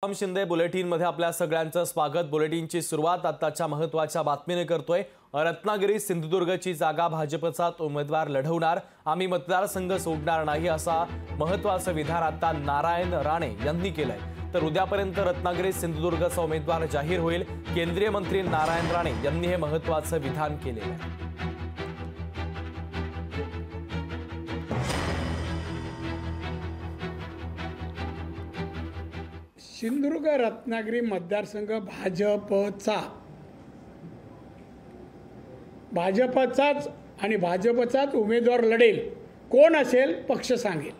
राम शिंदे बुलेटिनमध्ये आपल्या सगळ्यांचं स्वागत। बुलेटिनची सुरुवात आताच्या महत्त्वाच्या बातमीने करतोय। रत्नागिरी सिंधुदुर्गची जागा भाजपचाच उमेदवार लढवणार, आम्ही मतदारसंघ सोडणार नाही असा महत्त्वाचं विधान आता नारायण राणे यांनी केलंय। तर उद्यापर्यंत रत्नागिरी सिंधुदुर्गचा उमेदवार जाहीर होईल। केंद्रीय मंत्री नारायण राणे यांनी हे महत्त्वाचं विधान केलेलं आहे। सिंधुदुर्ग रत्नागिरी मतदारसंघ भाजपचाच आणि भाजपचाच उमेदवार लढेल। कोण असेल पक्ष सांगेल,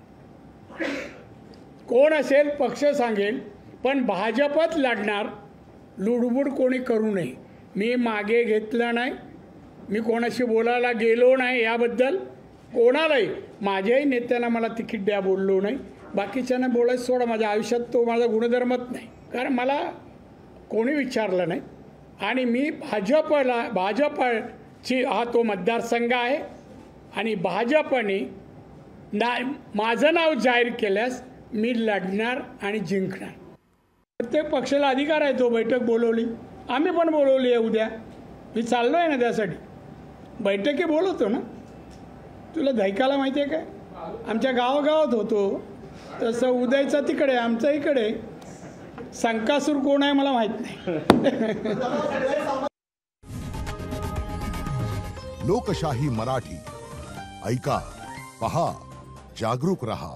कोण असेल पक्ष सांगेल, पण भाजपच लढणार। लुडबुड कोणी करू नये। मी मागे घेतलं नाही, मी कोणाशी बोलायला गेलो नाही, याबद्दल कोणालाही माझ्याही नेत्यांना मला तिकीट द्या बोललो नाही। बाकीच्यांना बोलायचं सोडा, माझ्या आयुष्यात तो माझा गुणधर्मच नाही, कारण मला कोणी विचारलं नाही। आणि मी भाजपची हा तो मतदारसंघ आहे आणि भाजपने माझं नाव जाहीर केल्यास मी लढणार आणि जिंकणार। प्रत्येक पक्षाला अधिकार आहे, तो बैठक बोलवली, आम्ही पण बोलवली आहे। उद्या मी चाललो आहे ना, त्यासाठी बैठकी बोलवतो ना। तुला दैकाला माहिती आहे काय, आमच्या गावागावात होतो तसं उदयचा तिकडे, आमचा इकडे। संकासूर कोण आहे मला माहित नाही। लोकशाही मराठी ऐका, पहा, जागरूक रहा।